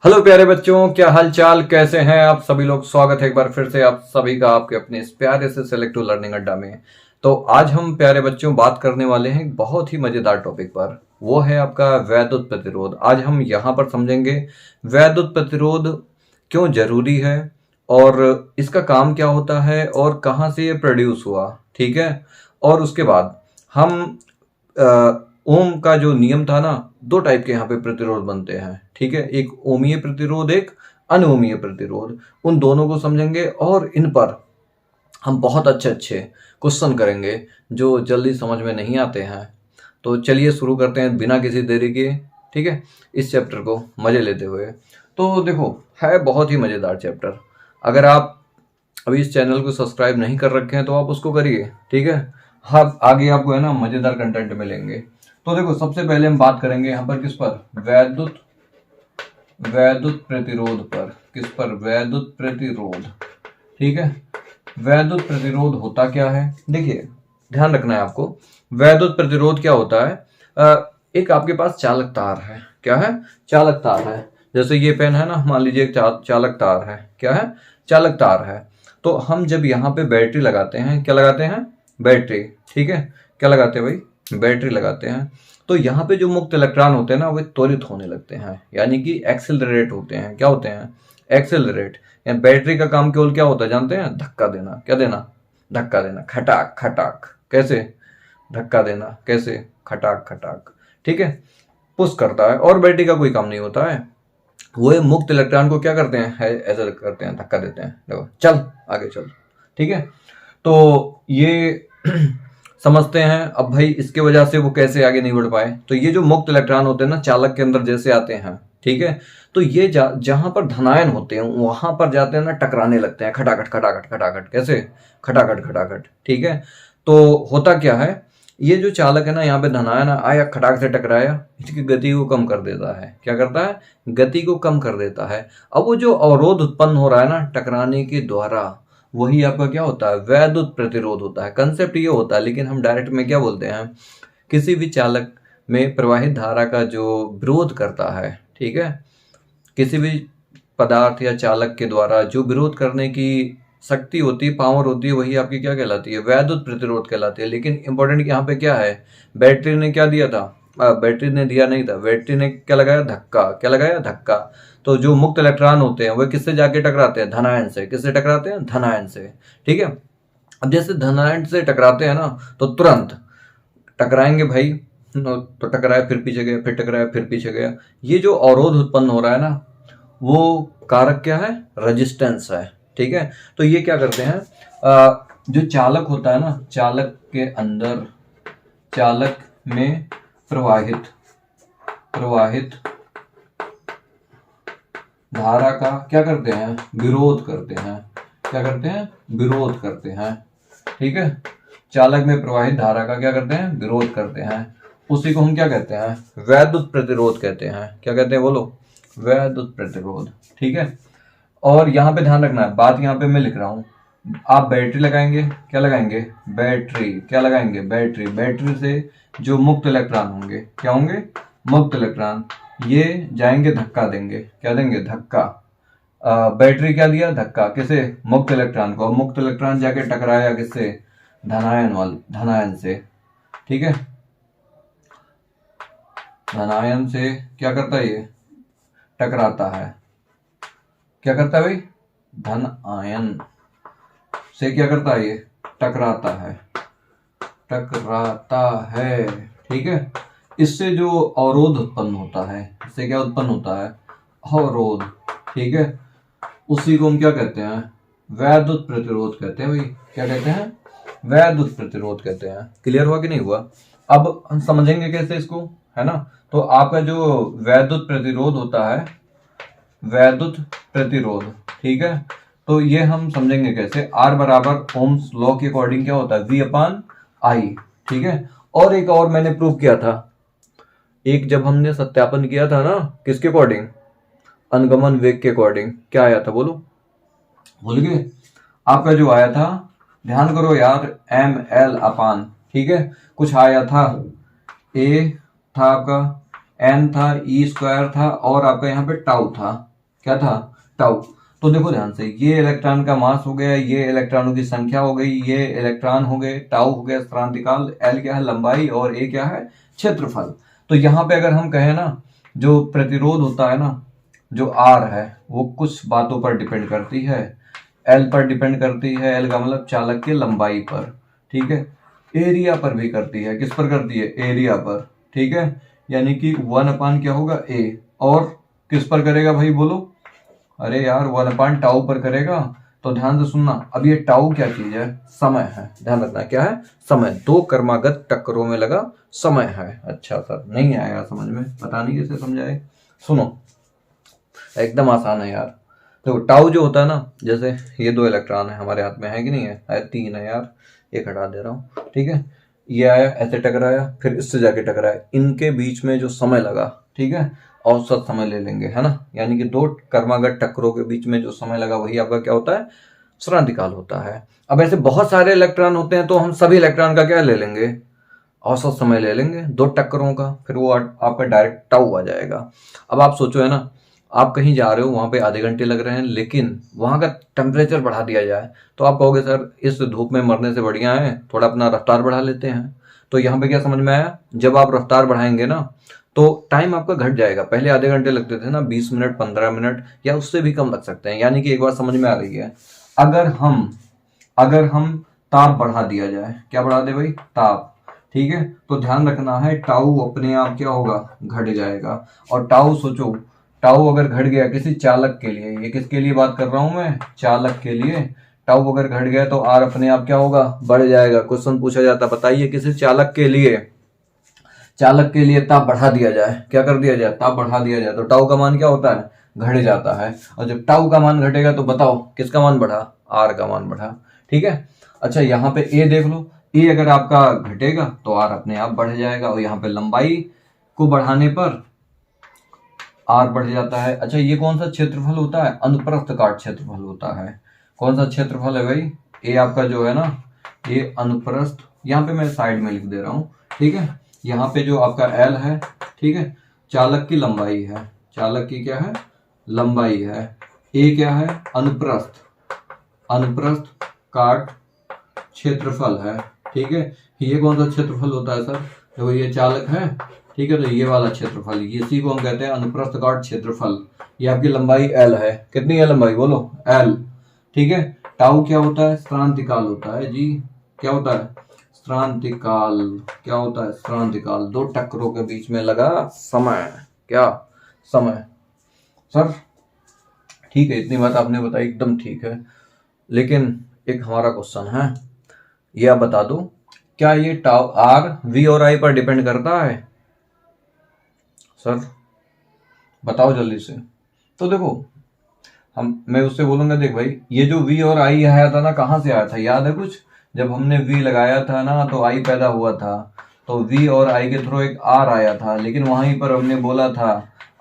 Hello प्यारे बच्चों, क्या हाल चाल, कैसे हैं आप सभी लोग। स्वागत है एक बार फिर से आप सभी का आपके अपने इस प्यारे से सेलेक्टिव लर्निंग अड्डा में। तो आज हम प्यारे बच्चों बात करने वाले हैं एक बहुत ही मजेदार टॉपिक पर। वो है आपका वैद्युत प्रतिरोध। आज हम यहाँ पर समझेंगे वैद्युत प्रतिरोध क्यों जरूरी है और इसका काम क्या होता है और कहाँ से ये प्रोड्यूस हुआ। ठीक है। और उसके बाद हम ओम का जो नियम था ना, दो टाइप के यहाँ पे प्रतिरोध बनते हैं। ठीक है, एक ओमीय प्रतिरोध, एक अनओमीय प्रतिरोध। उन दोनों को समझेंगे और इन पर हम बहुत अच्छे अच्छे क्वेश्चन करेंगे जो जल्दी समझ में नहीं आते हैं। तो चलिए शुरू करते हैं बिना किसी देरी के। ठीक है, इस चैप्टर को मजे लेते हुए। तो देखो, है बहुत ही मजेदार चैप्टर। अगर आप अभी इस चैनल को सब्सक्राइब नहीं कर रखे हैं तो आप उसको करिए। ठीक है, हाँ, आगे आपको है ना मजेदार कंटेंट मिलेंगे। तो देखो, सबसे पहले हम बात करेंगे यहाँ पर किस पर, वैद्युत वैद्युत प्रतिरोध पर। किस पर, वैद्युत प्रतिरोध। ठीक है, वैद्युत प्रतिरोध होता क्या है, देखिए ध्यान रखना है आपको। वैद्युत प्रतिरोध क्या होता है, एक आपके पास चालक तार है। क्या है, चालक तार है। जैसे ये पेन है ना, मान लीजिए एक चालक तार है। क्या है, चालक तार है। तो हम जब यहाँ पे बैटरी लगाते हैं, क्या लगाते हैं, बैटरी। ठीक है, क्या लगाते हैं भाई, बैटरी लगाते हैं। तो यहाँ पे जो मुक्त इलेक्ट्रॉन होते हैं ना, वे त्वरित होने लगते हैं, यानी कि एक्सेलरेट होते हैं। क्या होते हैं, एक्सेलरेट। बैटरी का काम केवल क्या होता है जानते हैं, धक्का देना। क्या देना, धक्का देना, खटाक खटाक। कैसे, धक्का देना, कैसे, खटाक खटाक। ठीक है, पुश करता है और बैटरी का कोई काम नहीं होता है। वो मुक्त इलेक्ट्रॉन को क्या करते हैं, ऐसा करते हैं, धक्का देते हैं, देखो चल आगे चल। ठीक है, तो ये समझते हैं। अब भाई इसके वजह से वो कैसे आगे नहीं बढ़ पाए, तो ये जो मुक्त इलेक्ट्रॉन होते हैं ना, चालक के अंदर जैसे आते हैं। ठीक है, तो ये जहां पर धनायन होते हैं वहां पर जाते हैं ना, टकराने लगते हैं, खटाखट खटाखट खटाखट। कैसे, खटाखट खटाखट। ठीक है, तो होता क्या है, ये जो चालक है ना, यहाँ पे धनायन आया, खटाक से टकराया, इसकी गति को कम कर देता है। क्या करता है, गति को कम कर देता है। अब वो जो अवरोध उत्पन्न हो रहा है ना टकराने के द्वारा, वही आपका क्या होता है, वैद्युत प्रतिरोध होता है। कंसेप्ट ये होता है, लेकिन हम डायरेक्ट में क्या बोलते हैं, किसी भी चालक में प्रवाहित धारा का जो विरोध करता है। ठीक है, किसी भी पदार्थ या चालक के द्वारा जो विरोध करने की शक्ति होती है, पावर होती है, वही आपकी क्या कहलाती है, वैद्युत प्रतिरोध कहलाती है। लेकिन इंपॉर्टेंट यहाँ पे क्या है, बैटरी ने क्या दिया था, बैटरी ने दिया नहीं था, बैटरी ने क्या लगाया, धक्का। क्या लगाया, धक्का। तो जो मुक्त इलेक्ट्रॉन होते हैं वे किससे जाके टकराते हैं, धनायन से। किससे टकराते हैं, धनायन से। ठीक है, अब जैसे धनायन से टकराते हैं ना, तो तुरंत टकराएंगे भाई, तो टकराया फिर पीछे गया, फिर टकराया फिर पीछे गया। ये जो अवरोध उत्पन्न हो रहा है ना, वो कारक क्या है, रेजिस्टेंस है। ठीक है, तो ये क्या करते हैं, जो चालक होता है ना, चालक के अंदर, चालक में प्रवाहित धारा का क्या करते हैं, विरोध करते हैं। क्या करते हैं, विरोध करते हैं। ठीक है, चालक में प्रवाहित धारा का क्या करते हैं, विरोध करते हैं। उसी को हम क्या कहते हैं, वैद्युत प्रतिरोध कहते हैं। क्या कहते हैं, बोलो, वैद्युत प्रतिरोध। ठीक है, और यहाँ पे ध्यान रखना है, बात यहाँ पे मैं लिख रहा हूँ। आप बैटरी लगाएंगे, क्या लगाएंगे, बैटरी। क्या लगाएंगे, बैटरी। बैटरी से जो मुक्त इलेक्ट्रॉन होंगे, क्या होंगे, मुक्त इलेक्ट्रॉन, ये जाएंगे धक्का देंगे। क्या देंगे, धक्का। बैटरी क्या दिया, धक्का, किसे, मुक्त इलेक्ट्रॉन को। मुक्त इलेक्ट्रॉन जाके टकराया किससे, धनायन से। ठीक है, धनायन से क्या करता है, ये टकराता है। क्या करता है भाई, धन आयन से क्या करता है, ये टकराता है, टकराता है। ठीक है, इससे जो अवरोध उत्पन्न होता है, इससे क्या उत्पन्न होता है, अवरोध। ठीक है, उसी को हम क्या कहते हैं, वैद्युत प्रतिरोध कहते हैं भाई। क्या कहते हैं, वैद्युत प्रतिरोध कहते हैं। क्लियर हुआ कि नहीं हुआ। अब हम समझेंगे कैसे इसको, है ना। तो आपका जो वैद्युत प्रतिरोध होता है, वैद्युत प्रतिरोध, ठीक है, तो ये हम समझेंगे कैसे, आर बराबर ओम्स लॉ के अकॉर्डिंग क्या होता है, V अपॉन आई। ठीक है, और एक और मैंने प्रूव किया था, एक जब हमने सत्यापन किया था ना, किसके अकॉर्डिंग, अनुगमन वेग के अकॉर्डिंग। क्या आया था, बोलो, भूल गए। आपका जो आया था, ध्यान करो यार, ML अपान, ठीक है, कुछ आया था, A था आपका, N था, E स्क्वायर था, और आपका यहाँ पे टाउ था। क्या था, टाउ। तो देखो ध्यान से, ये इलेक्ट्रॉन का मास हो गया, ये इलेक्ट्रॉनों की संख्या हो गई, ये इलेक्ट्रॉन हो गए, टाउ हो गया स्थिरांक, एल क्या है लंबाई, और ए क्या है क्षेत्रफल। तो यहाँ पे अगर हम कहें ना, जो प्रतिरोध होता है ना, जो आर है, वो कुछ बातों पर डिपेंड करती है, एल पर डिपेंड करती है, एल का मतलब चालक की लंबाई पर, ठीक है। एरिया पर भी करती है, किस पर करती है, एरिया पर, ठीक है। यानी कि 1/, क्या होगा, ए, और किस पर करेगा भाई बोलो, अरे यार 1/टाउ पर करेगा। तो ध्यान से सुनना, अब ये टाउ क्या चीज है, समय है, ध्यान रखना क्या है, समय, दो कर्मागत टक्करों में लगा समय है। अच्छा सर नहीं आएगा समझ में, पता नहीं कैसे समझाए, सुनो एकदम आसान है यार। तो टाउ जो होता है ना, जैसे ये 2 इलेक्ट्रॉन है हमारे हाथ में, है कि नहीं है, 3 है यार, एक हटा दे रहा हूँ, ठीक है। ये आया ऐसे टकराया, फिर इससे जाके टकराया, इनके बीच में जो समय लगा, ठीक है, औसत समय ले लेंगे, है ना। यानी कि 2 कर्मागत टक्करों के बीच में जो समय लगा वही आपका क्या होता है, स्थिरांक होता है। अब ऐसे बहुत सारे इलेक्ट्रॉन होते हैं, तो हम सभी इलेक्ट्रॉन का क्या ले लेंगे, औसत समय ले लेंगे 2 टक्करों का, फिर वो आपका डायरेक्ट टाउ आ जाएगा। अब आप सोचो, है ना, आप कहीं जा रहे हो, वहां पे आधे घंटे लग रहे हैं, लेकिन वहां का टेम्परेचर बढ़ा दिया जाए, तो आप कहोगे सर इस धूप में मरने से बढ़िया है थोड़ा अपना रफ्तार बढ़ा लेते हैं। तो यहाँ पे क्या समझ में आया, जब आप रफ्तार बढ़ाएंगे ना, तो टाइम आपका घट जाएगा। पहले आधे घंटे लगते थे ना, 20 मिनट 15 मिनट या उससे भी कम लग सकते हैं। यानी कि एक बार समझ में आ रही है, अगर हम ताप बढ़ा दिया जाए, क्या बढ़ा दे भाई, ताप, ठीक है। तो ध्यान रखना है, टाउ अपने आप क्या होगा, घट जाएगा। और टाउ सोचो, टाउ अगर घट गया किसी चालक के लिए, ये किसके लिए बात कर रहा हूं मैं, चालक के लिए, टाउ अगर घट गया तो आर अपने आप क्या होगा, बढ़ जाएगा। क्वेश्चन पूछा जाता, बताइए किसी चालक के लिए ताप बढ़ा दिया जाए, क्या कर दिया जाए, ताप बढ़ा दिया जाए, तो टाउ का मान क्या होता है, घट जाता है। और जब टाउ का मान घटेगा तो बताओ किसका मान बढ़ा, आर का मान बढ़ा, ठीक है। अच्छा यहाँ पे ए देख लो, ए अगर आपका घटेगा तो आर अपने आप बढ़ जाएगा, और यहाँ पे लंबाई को बढ़ाने पर आर बढ़ जाता है। अच्छा ये कौन सा क्षेत्रफल होता है, अनुप्रस्थ काट क्षेत्रफल होता है। कौन सा क्षेत्रफल है भाई, ए आपका जो है ना, ये अनुप्रस्थ, यहाँ पे मैं साइड में लिख दे रहा हूँ, ठीक है। यहाँ पे जो आपका एल है, ठीक है, चालक की लंबाई है, चालक की क्या है, लंबाई है। ए क्या है, अनुप्रस्थ काट क्षेत्रफल है, ठीक है। ये कौन सा क्षेत्रफल होता है सर, देखो ये चालक है, ठीक है, तो ये वाला क्षेत्रफल, इसी को हम कहते हैं अनुप्रस्थ काट क्षेत्रफल। ये आपकी लंबाई एल है, कितनी है लंबाई बोलो, एल, ठीक है। टाउ क्या होता है, स्थिरांक होता है जी, क्या होता है, स्थिरांक, क्या होता है, स्थिरांक, 2 टक्करों के बीच में लगा समय, क्या समय, सर ठीक है, इतनी बात आपने बताई एकदम ठीक है, लेकिन एक हमारा क्वेश्चन है, ये आप बता दो, क्या ये टाउ आर वी और आई पर डिपेंड करता है, सर बताओ जल्दी से। तो देखो मैं उससे बोलूंगा, देख भाई ये जो वी और आई आया था ना, कहाँ से आया था, याद है कुछ, जब हमने वी लगाया था ना तो आई पैदा हुआ था, तो वी और आई के थ्रू एक आर आया था, लेकिन वहीं पर हमने बोला था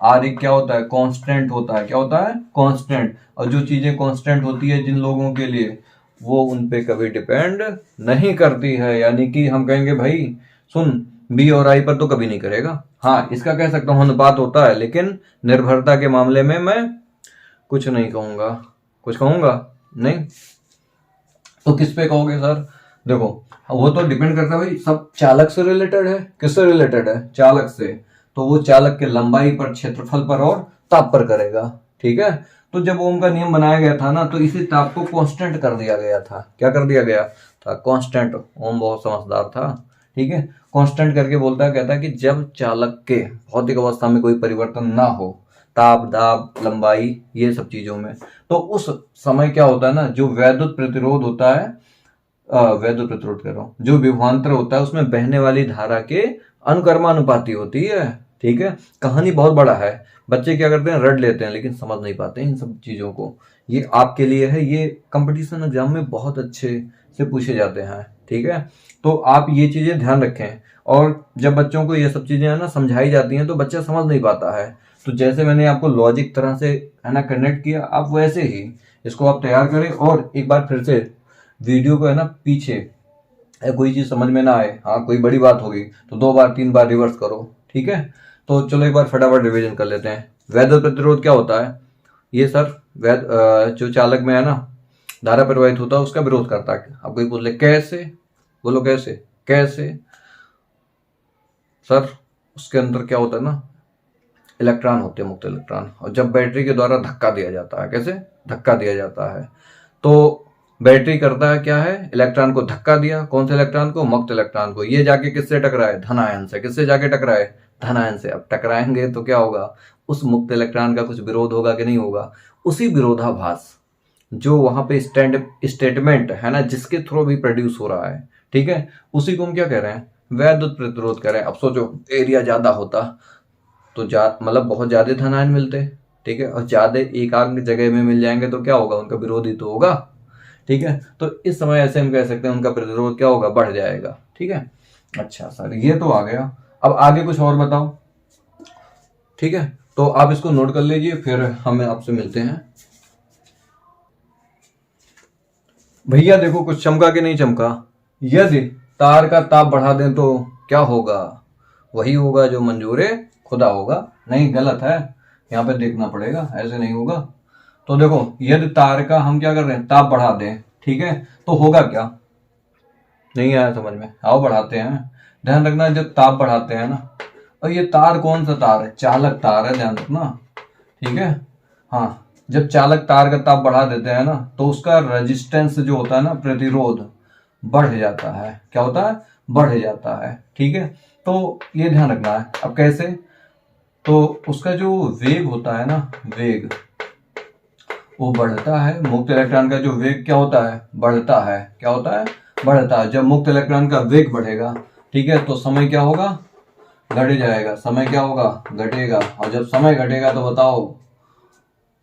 आर एक क्या होता है, कांस्टेंट होता है, क्या होता है, कांस्टेंट। और जो चीजें कांस्टेंट होती है जिन लोगों के लिए, वो उन पे कभी डिपेंड नहीं करती है। यानी कि हम कहेंगे भाई सुन, बी और आई पर तो कभी नहीं करेगा, हाँ इसका कह सकता हूँ अनुपात होता है, लेकिन निर्भरता के मामले में मैं कुछ नहीं कहूंगा, कुछ कहूंगा नहीं। तो किस पे कहोगे सर, देखो वो तो डिपेंड करता है भाई, सब चालक से रिलेटेड है, किससे रिलेटेड है, चालक से, तो वो चालक के लंबाई पर, क्षेत्रफल पर और ताप पर करेगा, ठीक है। तो जब ओम का नियम बनाया गया था ना, तो इसी ताप को कांस्टेंट कर दिया गया था, क्या कर दिया गया था, कांस्टेंट। ओम बहुत समझदार था, ठीक है। कांस्टेंट करके बोलता है, कहता है कि जब चालक के भौतिक अवस्था में कोई परिवर्तन ना हो, ताप दाब लंबाई ये सब चीजों में, तो उस समय क्या होता है ना, जो वैद्युत प्रतिरोध होता है, वैद्युत प्रतिरोध कह रहा हूं, जो विभवांतर होता है उसमें बहने वाली धारा के अनुकर्मानुपाती होती है, ठीक है। कहानी बहुत बड़ा है, बच्चे क्या करते हैं, रट लेते हैं, लेकिन समझ नहीं पाते इन सब चीजों को। ये आपके लिए है, ये कंपटीशन एग्जाम में बहुत अच्छे से पूछे जाते हैं, ठीक है। तो आप ये चीजें ध्यान रखें, और जब बच्चों को ये सब चीजें है ना समझाई जाती हैं, तो बच्चा समझ नहीं पाता है। तो जैसे मैंने आपको लॉजिक तरह से है ना कनेक्ट किया, आप वैसे ही इसको आप तैयार करें, और एक बार फिर से वीडियो को है ना पीछे कोई चीज समझ में ना आए, हाँ कोई बड़ी बात होगी तो 2 बार 3 बार रिवर्स करो, ठीक है। तो चलो एक बार फटाफट रिवीजन कर लेते हैं। वैद्युत प्रतिरोध क्या होता है, ये सर जो चालक में है ना धारा प्रवाहित होता है उसका विरोध करता है। अब कोई बोले कैसे, बोलो कैसे, कैसे सर, उसके अंदर क्या होता है ना, इलेक्ट्रॉन होते हैं, मुक्त इलेक्ट्रॉन, और जब बैटरी के द्वारा धक्का दिया जाता है, कैसे धक्का दिया जाता है, तो बैटरी करता है क्या है, इलेक्ट्रॉन को धक्का दिया, कौन से इलेक्ट्रॉन को, मुक्त इलेक्ट्रॉन को, ये जाके किससे टकराए, धनायन से, किससे जाके टकराए, धनायन से। अब टकराएंगे तो क्या होगा, उस मुक्त इलेक्ट्रॉन का कुछ विरोध होगा कि नहीं होगा, उसी विरोधाभास जो वहां पे स्टेटमेंट है ना, जिसके थ्रू भी प्रोड्यूस हो रहा है, ठीक है, उसी को हम क्या कह रहे हैं, वैद्युत प्रतिरोध कह रहे हैं। अब सोचो एरिया ज्यादा होता तो मतलब बहुत ज्यादा धनायन मिलते, ठीक है, और ज्यादा एकाग्र जगह में मिल जाएंगे तो क्या होगा, उनका विरोधी तो होगा, ठीक है। तो इस समय ऐसे हम कह सकते हैं उनका प्रतिरोध क्या होगा, बढ़ जाएगा, ठीक है। अच्छा सर ये तो आ गया, अब आगे कुछ और बताओ, ठीक है, तो आप इसको नोट कर लीजिए, फिर हम आपसे मिलते हैं। भैया देखो कुछ चमका कि नहीं चमका, यदि तार का ताप बढ़ा दें तो क्या होगा, वही होगा जो मंजूरे खुदा होगा। नहीं गलत है, यहाँ पे देखना पड़ेगा, ऐसे नहीं होगा। तो देखो यदि तार का हम क्या कर रहे हैं, ताप बढ़ा दें, ठीक है, तो होगा क्या, नहीं आया समझ में, आओ बढ़ाते हैं। ध्यान रखना जब ताप बढ़ाते हैं ना, और ये तार कौन सा तार है, चालक तार है, ध्यान रखना, ठीक है। हाँ, जब चालक तार का ताप बढ़ा देते हैं ना तो उसका रेजिस्टेंस जो होता है ना, प्रतिरोध बढ़ जाता है, क्या होता है, बढ़ जाता है, ठीक है। तो ये ध्यान रखना है। अब कैसे, तो उसका जो वेग होता है ना, वेग वो बढ़ता है, मुक्त इलेक्ट्रॉन का जो वेग क्या होता है, बढ़ता है, क्या होता है, बढ़ता है। जब मुक्त इलेक्ट्रॉन का वेग बढ़ेगा, ठीक है, तो समय क्या होगा, घट जाएगा, समय क्या होगा, घटेगा। और जब समय घटेगा तो बताओ,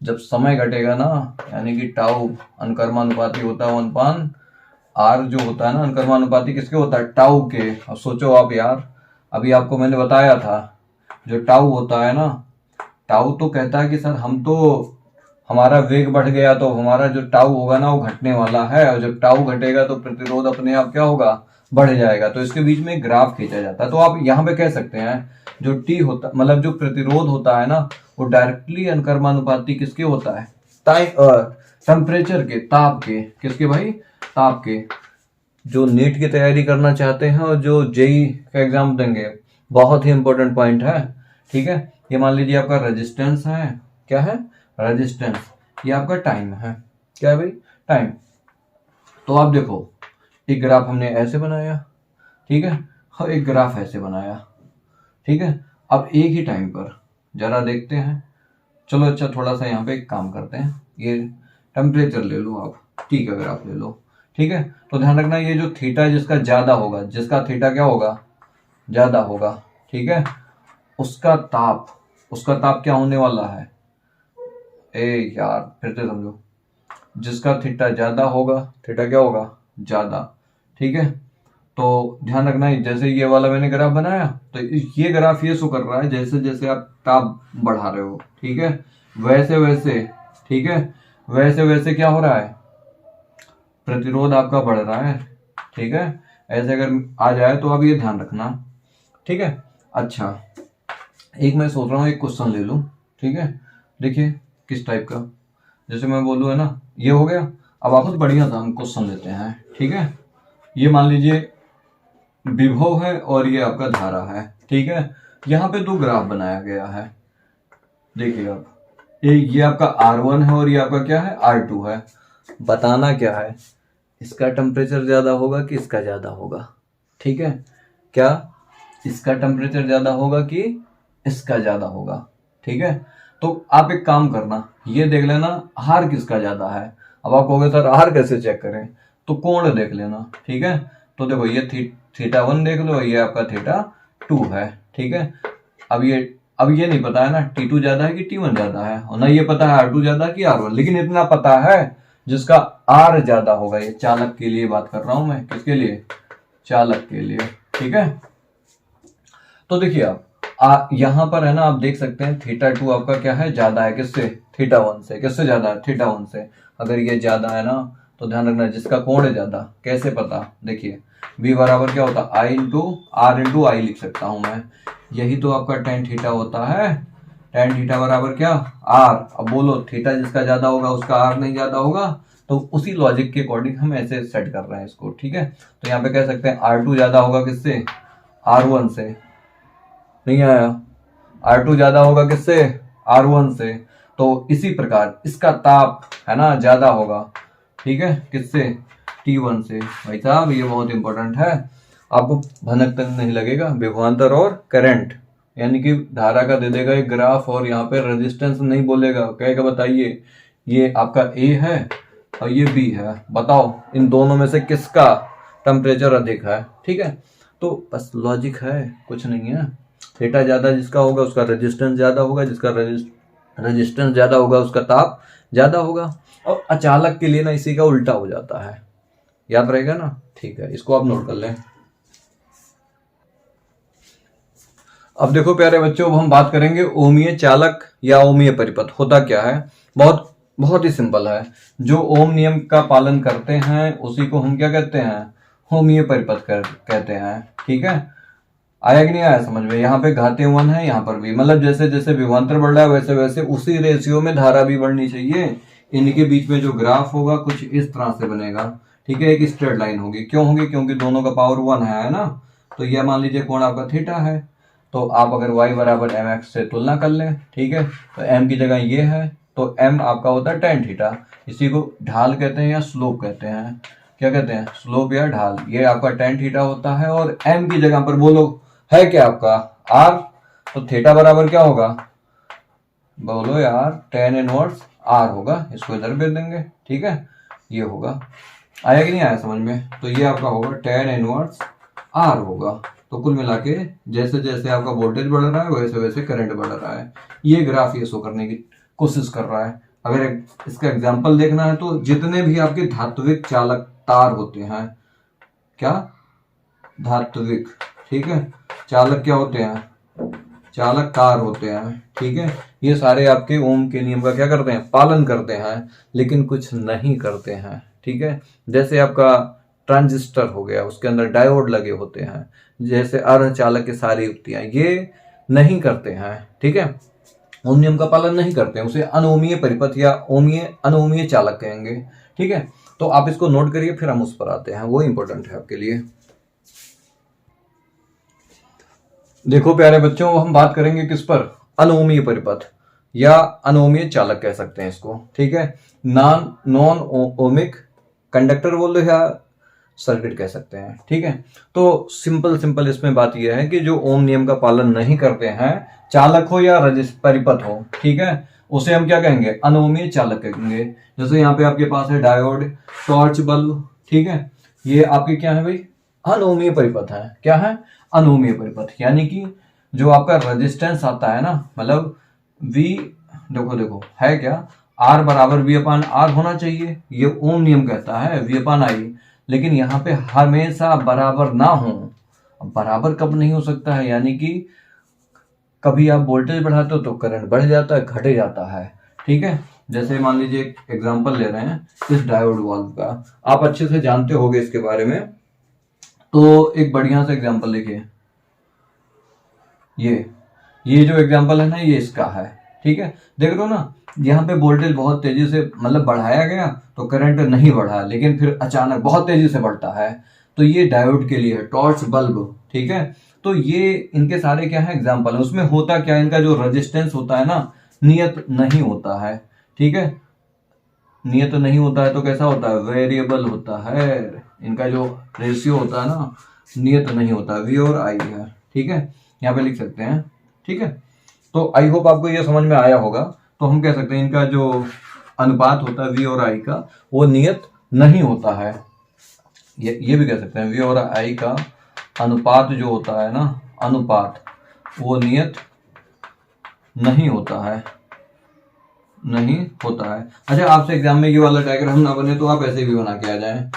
जब समय घटेगा ना, यानी कि टाउ अनुकर्मानुपाती होता है 1/r जो होता है ना, अनुकर्मानुपाती किसके होता है, टाउ के। अब सोचो आप यार, अभी आपको मैंने बताया था जो टाउ होता है ना, टाउ तो कहता है कि सर हम तो, हमारा वेग बढ़ गया तो हमारा जो टाउ होगा ना वो घटने वाला है, और जब टाउ घटेगा तो प्रतिरोध अपने आप क्या होगा, बढ़ जाएगा। तो इसके बीच में ग्राफ खींचा जाता है। तो आप यहाँ पे कह सकते हैं जो टी होता, मतलब जो प्रतिरोध होता है ना, वो डायरेक्टली अनुकर्मानुपाती किसके होता है, टेम्परेचर के, ताप के, किसके भाई, ताप के। जो नीट की तैयारी करना चाहते हैं और जो जेई का एग्जाम देंगे, बहुत ही इंपॉर्टेंट पॉइंट है, ठीक है। ये मान लीजिए आपका रेजिस्टेंस है, क्या है, रेजिस्टेंस, ये आपका टाइम है, क्या है भाई, टाइम। तो आप देखो एक ग्राफ हमने ऐसे बनाया, ठीक है, और एक ग्राफ ऐसे बनाया, ठीक है। अब एक ही टाइम पर जरा देखते हैं, चलो अच्छा थोड़ा सा यहाँ पे एक काम करते हैं, ये टेम्परेचर ले लो आप, टी का ग्राफ ले लो, ठीक है। तो ध्यान रखना ये जो थीटा जिसका ज्यादा होगा, जिसका थीटा क्या होगा, ज्यादा होगा, ठीक है, उसका ताप क्या होने वाला है, ए यार फिर से समझो, जिसका थीटा ज्यादा होगा, थीटा क्या होगा, ज्यादा, ठीक है। तो ध्यान रखना है, जैसे ये वाला मैंने ग्राफ बनाया, तो ये ग्राफ ये शो कर रहा है जैसे जैसे आप ताप बढ़ा रहे हो, ठीक है, वैसे वैसे, ठीक है, वैसे वैसे क्या हो रहा है, प्रतिरोध आपका बढ़ रहा है, ठीक है। ऐसे अगर आ जाए तो अब ये ध्यान रखना, ठीक है। अच्छा एक मैं सोच रहा हूँ एक क्वेश्चन ले लूं, ठीक है, देखिए किस टाइप का, जैसे मैं बोलूँ है ना, ये हो गया। अब आप बहुत बढ़िया था, हम क्वेश्चन लेते हैं, ठीक है। ये मान लीजिए विभव है और ये आपका धारा है, ठीक है। यहाँ पे दो ग्राफ बनाया गया है, देखिए आप, ये आपका R1 है और ये आपका क्या है, R2 है। बताना क्या है, इसका टेम्परेचर ज्यादा होगा कि इसका ज्यादा होगा, ठीक है, क्या इसका टेम्परेचर ज्यादा होगा कि इसका ज्यादा होगा, ठीक है। तो आप एक काम करना, ये देख लेना R किसका ज्यादा है। अब आप कहोगे सर R कैसे चेक करें, तो कोण देख लेना, ठीक है। तो देखो ये θ1 देख लो, ये आपका θ2 है, ठीक है। अब ये नहीं पता है ना T2 ज्यादा है कि T1 ज्यादा है, और ना ये पता है R2 ज्यादा है कि R1, लेकिन इतना पता है जिसका R ज्यादा होगा, ये चालक के लिए बात कर रहा हूं मैं, किसके लिए, चालक के लिए, ठीक है। तो देखिए आप यहां पर है ना, आप देख सकते हैं θ2 आपका क्या है, ज्यादा है किससे, θ1 से, किससे ज्यादा है, θ1 से। अगर ये ज्यादा है ना तो ध्यान रखना जिसका कोण है ज्यादा, कैसे पता, देखिए V बराबर क्या होता है, I इंटू R इंटू आई लिख सकता हूं मैं, यही तो आपका tan θ होता है, tan थीटा बराबर क्या, r। अब बोलो थीटा जिसका ज्यादा होगा उसका r नहीं ज्यादा होगा, तो उसी लॉजिक के अकॉर्डिंग हम ऐसे सेट कर रहे हैं इसको, ठीक है। तो यहाँ पे कह सकते हैं R2 ज्यादा होगा किससे, R1 से। नहीं आया, R2 ज्यादा होगा किससे, R1 से। तो इसी प्रकार इसका ताप है ना ज्यादा होगा, ठीक है, किससे, T1 से। भाई साहब ये बहुत इंपॉर्टेंट है, आपको भनक तक नहीं लगेगा। विभवांतर और करंट यानी कि धारा का दे देगा एक ग्राफ, और यहाँ पे रेजिस्टेंस नहीं बोलेगा, कहेगा बताइए ये आपका A है और ये B है, बताओ इन दोनों में से किसका टेम्परेचर अधिक है, ठीक है। तो बस लॉजिक है, कुछ नहीं है। थीटा ज्यादा जिसका होगा उसका रेजिस्टेंस ज्यादा होगा, जिसका रेजिस्टेंस ज्यादा होगा उसका ताप ज्यादा होगा। और अचालक के लिए ना इसी का उल्टा हो जाता है, याद रहेगा ना, ठीक है, इसको आप नोट कर लें। अब देखो प्यारे बच्चों, अब हम बात करेंगे ओमीय चालक या ओमीय परिपथ होता क्या है। बहुत बहुत ही सिंपल है, जो ओम नियम का पालन करते हैं उसी को हम क्या कहते हैं, ओमीय परिपथ कहते हैं, ठीक है। आया कि नहीं आया समझ में। यहाँ पे घातीय 1 है, यहाँ पर भी, मतलब जैसे जैसे विभवांतर बढ़ रहा है वैसे वैसे उसी रेशियो में धारा भी बढ़नी चाहिए। इनके बीच में जो ग्राफ होगा कुछ इस तरह से बनेगा, ठीक है, एक स्ट्रेट लाइन होगी। क्यों होगी, क्योंकि दोनों का पावर 1 है ना। तो यह मान लीजिए कोण आपका थीटा है, तो आप अगर y बराबर mx से तुलना कर लें, ठीक है, तो m की जगह ये है, तो m आपका होता है tan थीटा। इसी को ढाल कहते हैं या स्लोप कहते हैं, क्या कहते हैं, स्लोप या ढाल। ये आपका tan थीटा होता है, और m की जगह पर बोलो है क्या आपका r, तो थीटा बराबर क्या होगा, बोलो यार tan इनवर्स r होगा। इसको इधर भेज देंगे, ठीक है, ये होगा। आया कि नहीं आया समझ में। तो ये आपका होगा tan इनवर्स r होगा। तो कुल मिला के जैसे जैसे आपका वोल्टेज बढ़ रहा है वैसे वैसे करंट बढ़ रहा है। ये ग्राफ ये शो करने की कोशिश कर रहा है। अगर इसका एग्जांपल देखना है तो जितने भी आपके धात्विक चालक तार होते हैं, क्या धात्विक, ठीक है, चालक क्या होते हैं, चालक तार होते हैं, ठीक है, ये सारे आपके ओम के नियम का क्या करते हैं, पालन करते हैं, लेकिन कुछ नहीं करते हैं, ठीक है। जैसे आपका ट्रांजिस्टर हो गया, उसके अंदर डायोड लगे होते हैं, जैसे अर्धचालक की सारी युक्तियां, ये नहीं करते हैं, ठीक है, ओम नियम का पालन नहीं करते हैं, उसे अनोमीय परिपथ या अनोमीय चालक कहेंगे, ठीक है। तो आप इसको नोट करिए, फिर हम उस पर आते हैं, वो इंपॉर्टेंट है आपके लिए। देखो प्यारे बच्चों, हम बात करेंगे किस पर, अनोमीय परिपथ या अनोमीय चालक कह सकते हैं इसको, ठीक है। नॉन ओमिक कंडक्टर बोल दो या सर्किट कह सकते हैं, ठीक है। तो सिंपल इसमें बात यह है कि जो ओम नियम का पालन नहीं करते हैं, चालक हो या परिपथ हो, ठीक है, उसे हम क्या कहेंगे, अनोमीय चालक कहेंगे। जैसे यहाँ पे आपके पास है डायोड, टॉर्च बल्ब, ठीक है, ये आपके क्या है भाई, अनोमीय परिपथ है। क्या है, अनोमीय परिपथ, यानी कि जो आपका रेजिस्टेंस आता है ना, मतलब V, देखो है क्या, R बराबर V अपान R होना चाहिए, ये ओम नियम कहता है V अपान I। लेकिन यहाँ पे हमेशा बराबर ना हो। बराबर कब नहीं हो सकता है, यानी कि कभी आप वोल्टेज बढ़ाते हो तो करंट बढ़ जाता है, घट जाता है, ठीक है। जैसे मान लीजिए एक एग्जांपल ले रहे हैं इस डायोड वाल्व का, आप अच्छे से जानते होंगे इसके बारे में। तो एक बढ़िया सा एग्जांपल देखिए, ये जो एग्जांपल है ना, ये इसका है, ठीक है। देख लो ना, यहाँ पे वोल्टेज बहुत तेजी से मतलब बढ़ाया गया तो करंट नहीं बढ़ा, लेकिन फिर अचानक बहुत तेजी से बढ़ता है। तो ये डायोड के लिए है, टॉर्च बल्ब, ठीक है। तो ये इनके सारे क्या है एग्जांपल है। उसमें होता क्या है, इनका जो रेजिस्टेंस होता है ना, नियत नहीं होता है, ठीक है, नियत नहीं होता है तो कैसा होता है, वेरिएबल होता है। इनका जो रेशियो होता है ना, नियत नहीं होता, V और I है, ठीक है, यहाँ पे लिख सकते हैं, ठीक है। तो आई होप आपको ये समझ में आया होगा। तो हम कह सकते हैं इनका जो अनुपात होता है V और I का, वो नियत नहीं होता है। ये भी कह सकते हैं V और I का अनुपात जो होता है ना, अनुपात, वो नियत नहीं होता है, नहीं होता है। अच्छा, आपसे एग्जाम में ये वाला डायग्राम ना बने तो आप ऐसे भी बना के आ जाएं,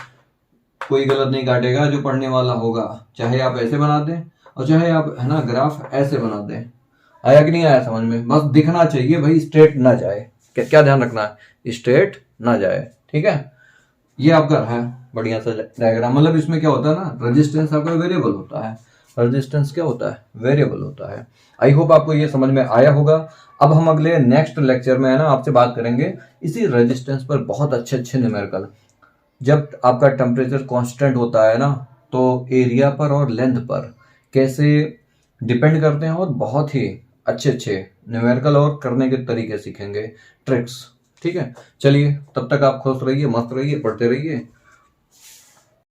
कोई गलत नहीं काटेगा जो पढ़ने वाला होगा। चाहे आप ऐसे बना दें और चाहे आप है ना ग्राफ ऐसे बना दें। आया कि नहीं आया समझ में, बस दिखना चाहिए भाई, स्ट्रेट ना जाए। क्या ध्यान रखना है, स्ट्रेट ना जाए, ठीक है। ये आपका है बढ़िया सा डायग्राम, मतलब इसमें क्या होता है ना, रेजिस्टेंस आपका वेरिएबल होता है। रेजिस्टेंस क्या होता है? वेरिएबल होता है। आई होप आपको ये समझ में आया होगा। अब हम अगले नेक्स्ट लेक्चर में है ना आपसे बात करेंगे इसी रेजिस्टेंस पर बहुत अच्छे अच्छे न्यूमेरिकल। जब आपका टेम्परेचर कांस्टेंट होता है ना तो एरिया पर और लेंथ पर कैसे डिपेंड करते हैं, और बहुत ही अच्छे अच्छे न्यूमेरिकल और करने के तरीके सीखेंगे, ट्रिक्स। ठीक है, चलिए तब तक आप खुश रहिए, मस्त रहिए, पढ़ते रहिए।